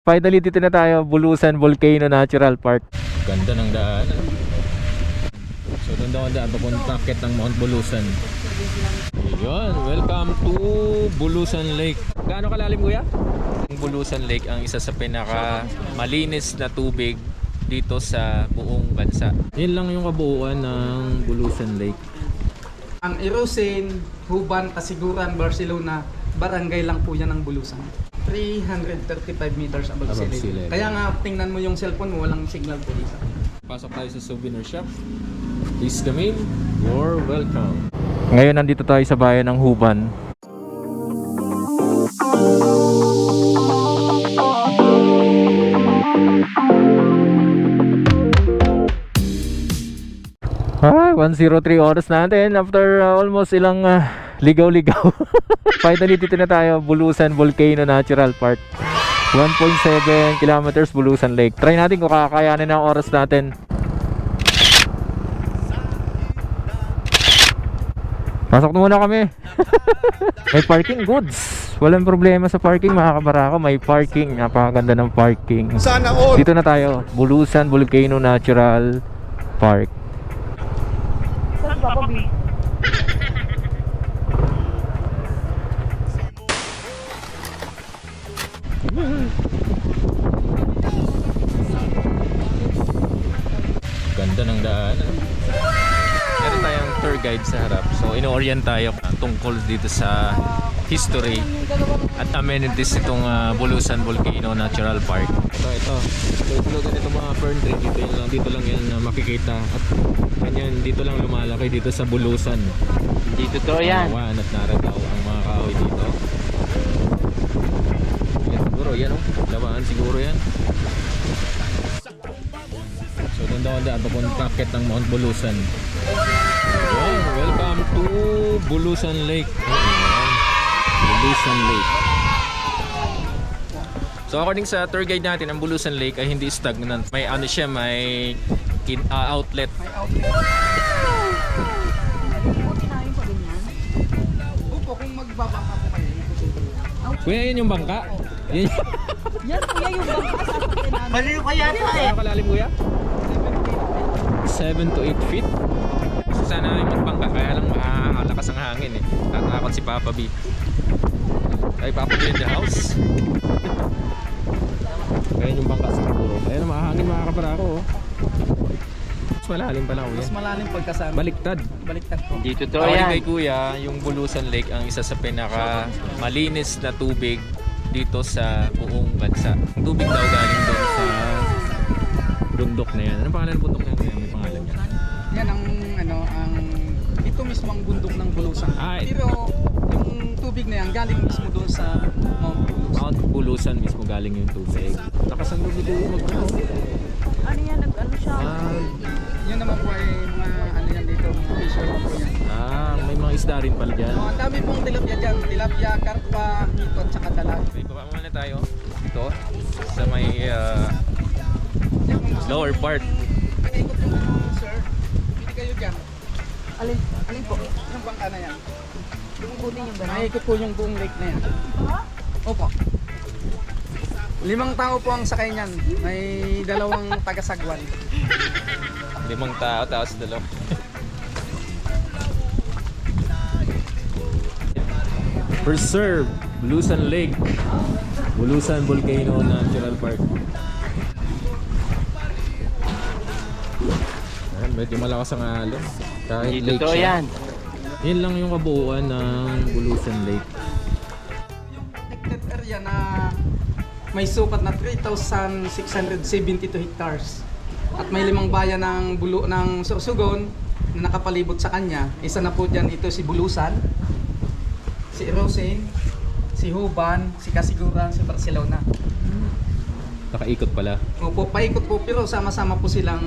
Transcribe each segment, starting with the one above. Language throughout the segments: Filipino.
Finally, dito na tayo, Bulusan Volcano Natural Park. Ganda ng daan. So, doon daw ang daan, papunta akit ng Mount Bulusan. Ayun, welcome to Bulusan Lake. Gaano kalalim, kuya? Ang Bulusan Lake ang isa sa pinaka malinis na tubig dito sa buong bansa. Yun lang yung kabuuan ng Bulusan Lake. Ang Irosin, Huban, Kasiguran, Barcelona, barangay lang po yan ng Bulusan. 335 meters above sea level. Kaya nga tingnan mo yung cellphone mo, walang signal po dito. Pasok tayo sa souvenir shop. Please come in. You're welcome. Ngayon nandito tayo sa bayan ng Huban. Ay, 103 oras natin after almost ilang ligaw-ligaw. Finally dito na tayo, Bulusan Volcano Natural Park. 1.7 kilometers Bulusan Lake. Try natin kung kakayanin ang oras natin. Pasok na muna kami. May parking goods. Walang problema sa parking mga kabarako. May parking. Napakaganda ng parking. Sana all. Dito na tayo, Bulusan Volcano Natural Park. Ganda ng daan. Meron tayong tour guide sa harap. So ino-orient tayo tungkol dito sa history at amenities itong Bulusan Volcano Natural Park. Ito ganito mga fern tree dito lang yan makikita at ganyan dito lang lumalaki dito sa Bulusan. Dito to yan. At narataw ang mga kahoy dito. Yan siguro yan lawaan siguro yan. So doon daw ang daan papunta akit ng Mount Bulusan. Ayan, welcome to Bulusan Lake. Ayan, Bulusan Lake. So according sa tour guide natin, ang Bulusan Lake ay hindi stagnant. May ano siya, may outlet. Opo, kung magbabangka po kayo. Kuya, yan yung bangka? Yan Yan kuya yung bangka sasakyan namin. Mali ko yan eh. Ano kalalim kuya? 7 to 8 feet. Gusto sana namin magbangka, kaya lang makakalakas ang hangin eh. Tatakot si Papa B. Ay, Papa B in the house. Kaya yung bangka siguro. Ayan, makahangin mga kaparako oh. Mas malalim pala kuya. Mas malalim pagkasama. Baliktad. Baliktad po. Dito to According yan. kay kuya, yung Bulusan Lake ang isa sa pinaka malinis na tubig dito sa buong bansa. Ang tubig daw galing doon sa bundok na yan. Anong pangalan ng bundok na yan? May pangalan yan. Yan ang ito mismo ang bundok ng Bulusan. Ah, Pero yung tubig na yan galing mismo doon sa Mount Bulusan. Mount Bulusan mismo galing yung tubig. Lakas ang lubid yung Ano yan, nag-ano siya? Yun naman po ay mga ano yan dito, mga fisherman po yan. may mga isda rin pala dyan. Ang dami pong tilapia dyan. Tilapia, karpa, hito, at saka dalag. Okay, baba muna tayo. Ito, sa may lower part. Ikot po sir. Pili kayo dyan. Alin po? Yung bangka na yan. Ikutin yung gano'n. Maikot po yung buong lake na yan. Opo. 5 tao po ang sakay niyan. May 2 taga-sagwan. 5 tao, tapos 2. Preserve Bulusan Lake, Bulusan Volcano Natural Park. Ayan, medyo malakas ang alon. Kahit Dito lake to siya. yan. Yan lang yung kabuuan ng Bulusan Lake. Yung protected area na may sukat na 3,672 hectares. At may 5 bayan ng Sorsogon na nakapalibot sa kanya. Isa na po dyan ito si Bulusan, si Irosin, si Huban, si Kasiguran, si Barcelona. Nakaikot pala. Opo, paikot po pero sama-sama po silang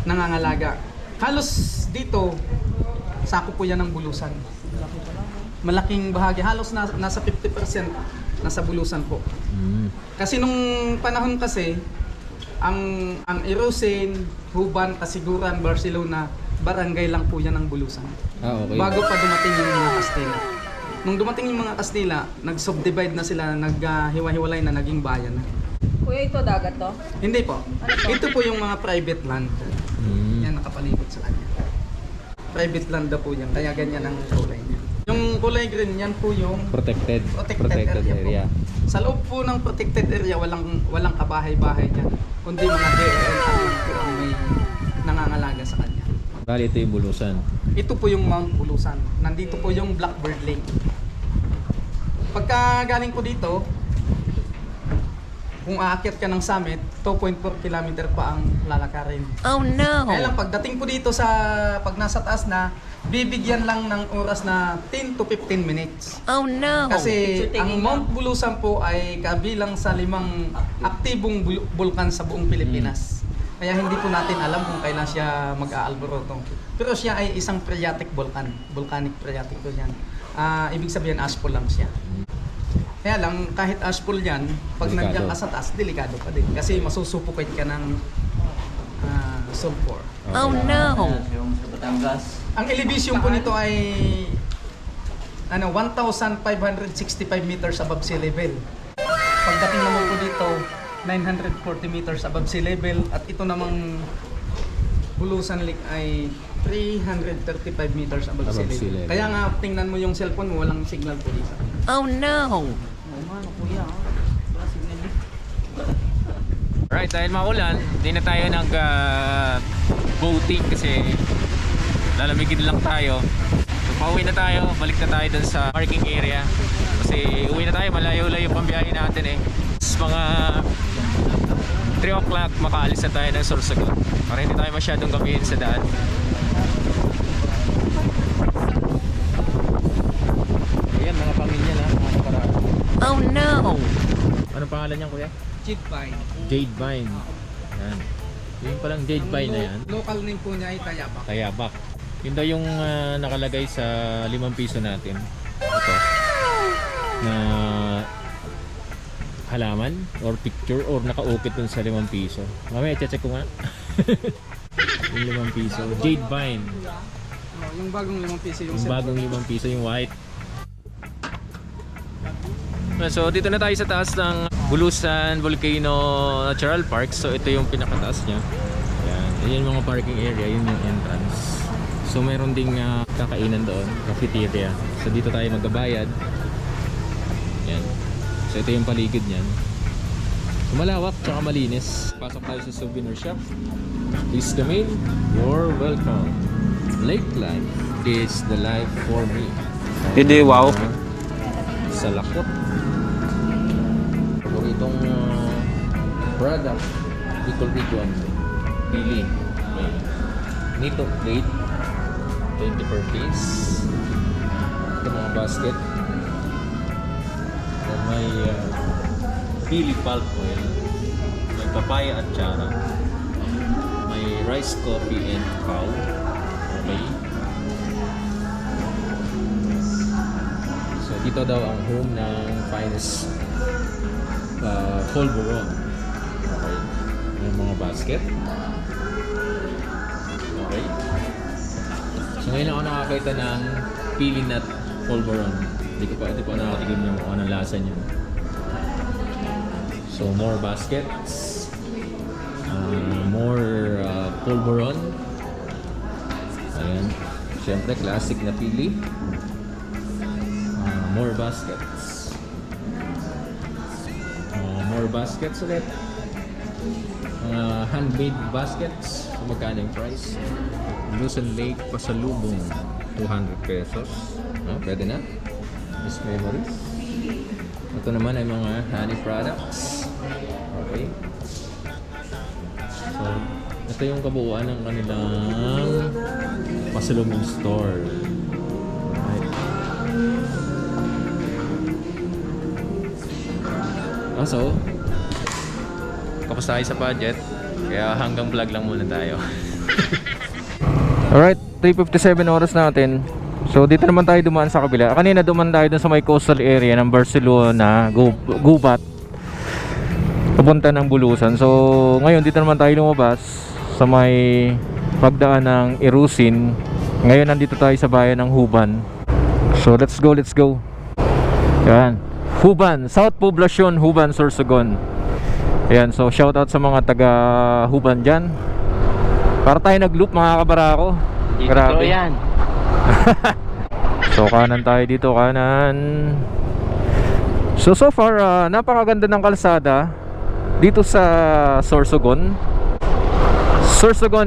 nangangalaga. Halos dito, sako po yan ng Bulusan. Malaking bahagi, halos nasa 50% nasa Bulusan po. Kasi nung panahon kasi, ang Irosin, Huban, Kasiguran, Barcelona, barangay lang po yan ng Bulusan. Okay. Bago pa dumating yung mga Kastila. Nung dumating yung mga Kastila, nag-subdivide na sila, naghiwa-hiwalay na, naging bayan na. Kuya, ito dagat to? Hindi po. Ito po yung mga private land. Yan nakapalibot sa kanya. Private land daw po yan, kaya ganyan ang kulay niya. Yung kulay green, yan po yung Protected area. po. Sa loob po ng protected area, walang kabahay-bahay dyan. Kundi mga DLL po ang may nangangalaga sa kanya. Bali, ito yung Bulusan. Ito po yung Mount Bulusan. Nandito po yung Blackbird Lake. Pagka galing po dito, kung aakyat ka ng summit, 2.4 km pa ang lalakarin. Oh no! Kaya lang pagdating po dito sa pag nasa taas na, bibigyan lang ng oras na 10 to 15 minutes. Oh no! Kasi So, ang tingin Mount Bulusan po ay kabilang sa 5 aktibong bulkan sa buong Pilipinas. Kaya hindi po natin alam kung kailan siya mag-aalboroto. Pero siya ay isang phreatic volcan. Volcanic phreatic po yan. Ibig sabihin ashfall lang siya. Kaya lang, kahit ashfall yan, pag Delikado. nandiyan ka sa taas, delikado pa din. Kasi masusupukit ka ng sulfur. Oh no! Yung sa Batangas. Ang elevation po nito ay 1,565 meters above sea level. Pagdating naman po dito, 940 meters above sea level. At ito namang Bulusan Lake ay 335 meters above sea Above sea level. level. Kaya nga, tingnan mo yung cellphone mo, walang signal po dito. Oh no! Oo nga, kuya. Wala signal dito. Right, dahil maulan, hindi na tayo boating kasi lalamigin lang tayo. So pauwi na tayo, balik na tayo dun sa parking area. Kasi uwi na tayo, malayo-layo pang biyahe natin eh. Mga 3 o'clock makaalis na tayo ng Sorsogon para hindi tayo masyadong gabihin sa daan. Ayan, mga pamilya na, mga nakaraan. Oh no! Anong pangalan niyan, kuya? Cheap Vine. Jade Vine. Yan. Yung palang Jade Vine na yan. Local name po niya ay Tayabak. Tayabak. Yun daw yung nakalagay sa 5 piso natin. Ito. Na halaman or picture or nakaukit dun sa 5 piso. Mamaya check ko nga. Yung 5 piso. Jade Vine. Yung bagong 5 piso yung Yung bagong 5 piso, yung white. So dito na tayo sa taas ng Bulusan Volcano Natural Park. So ito yung pinakataas niya. Ayan. Ayan yung mga parking area, yun yung entrance. So meron ding kakainan doon, cafeteria. So dito tayo magbabayad. Ayan. So ito yung paligid niyan. So malawak tsaka malinis. Pasok tayo sa souvenir shop. Please come in. You're welcome. Lake life is the life for me. Hindi, wow. Sa lakot. Paboritong product, Bicol Region. Pili. May Nito plate. 20 per piece. Ito mga basket. Then may pili pulp oil. May papaya at chara. May rice coffee and cow. Okay. So dito daw ang home ng finest polvoron. Okay. May mga basket. Okay. So ngayon ako nakakita ng pili nut polvoron. Hindi pa nakatikim yung kung anong lasa niya. So more baskets. More polvoron. Ayan. Siyempre classic na pili. More baskets. More baskets ulit. Handmade baskets. So magkano yung price? Bulusan Lake Pasalubong 200 pesos. Pwede na. Miss Memories. Ito naman ay mga honey products. Okay. So ito yung kabuuan ng kanilang pasalubong store. Right. So kapos tayo sa budget, kaya hanggang vlog lang muna tayo. Alright, 3:57 oras natin. So dito naman tayo dumaan sa kabila. Kanina dumaan tayo dun sa may coastal area ng Barcelona, Gubat, papunta ng Bulusan. So ngayon dito naman tayo lumabas sa may pagdaan ng Irusin. Ngayon nandito tayo sa bayan ng Huban. So let's go. Yan. Huban, South Poblacion, Huban, Sorsogon. Ayan, so shoutout sa mga taga Huban dyan. Para tayo nag-loop mga kabarako. Grabe. yan. So kanan tayo dito, kanan. So far, napakaganda ng kalsada dito sa Sorsogon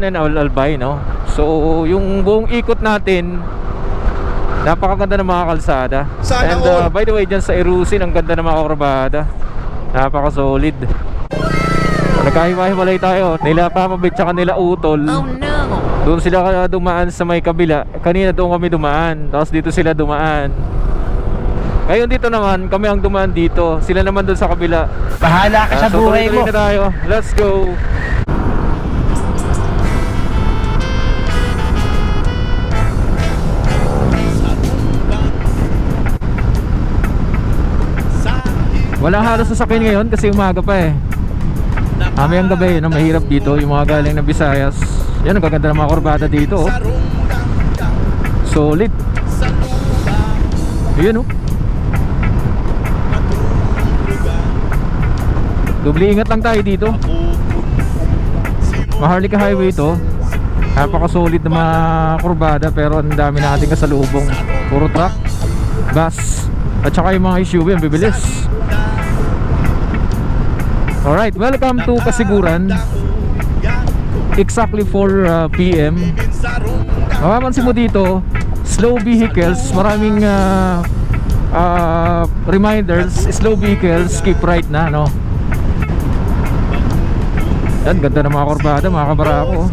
and Albay, no? So yung buong ikot natin, napakaganda ng mga kalsada. And by the way, dyan sa Irusin, ang ganda ng mga kurbada. Napaka-solid. Nagkahiwa-hiwalay tayo. Nila Papabit tsaka nila Utol. Oh no! Doon sila dumaan sa may kabila. Kanina doon kami dumaan. Tapos dito sila dumaan. Ngayon dito naman, kami ang dumaan dito. Sila naman doon sa kabila. Bahala ka sa buhay mo. tuloy-tuloy na tayo. Let's go! Walang halos sasakyan ngayon kasi umaga pa eh. Mamayang gabi, no, mahirap dito. Yung mga galing ng Visayas. Yan, ang gaganda ng mga kurbada dito. Oh. Solid. Ayan, oh. Doble ingat lang tayo dito. Maharlika Highway to. Napaka-solid na mga kurbada, pero ang dami na ating kasalubong. Puro truck, bus, at saka yung mga SUV ang bibilis. Alright, welcome to Kasiguran. Exactly 4 PM. Mapapansin mo dito, slow vehicles, maraming reminders. Slow vehicles, keep right na, no? Yan, ganda ng mga kurbada, mga kabarako.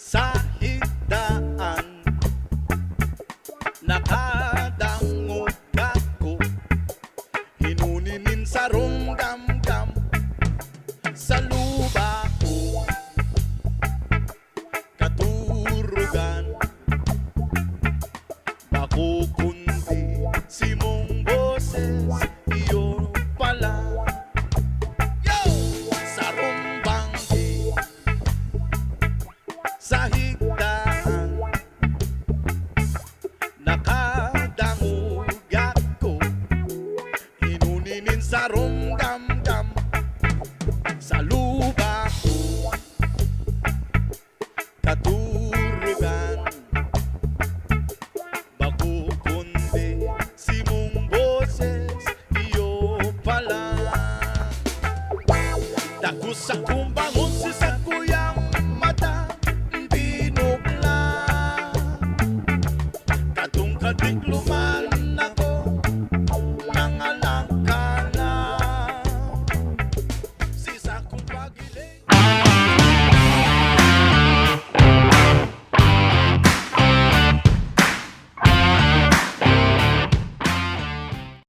Sa higdaan nakadangog ako, hinuninin sa rumgam-gam sa luba ko, katurugan bako kundi si mong boses iyo pala. Yo! Sa rumbanggi sa higdaan nakadangog ako, hinuninin sa rumgam-gam sa luba ko, katurugan bako kundi si mong boses iyo pala. Dako sa kumbangon si sa kuyang mata binugla, katong kadikluman na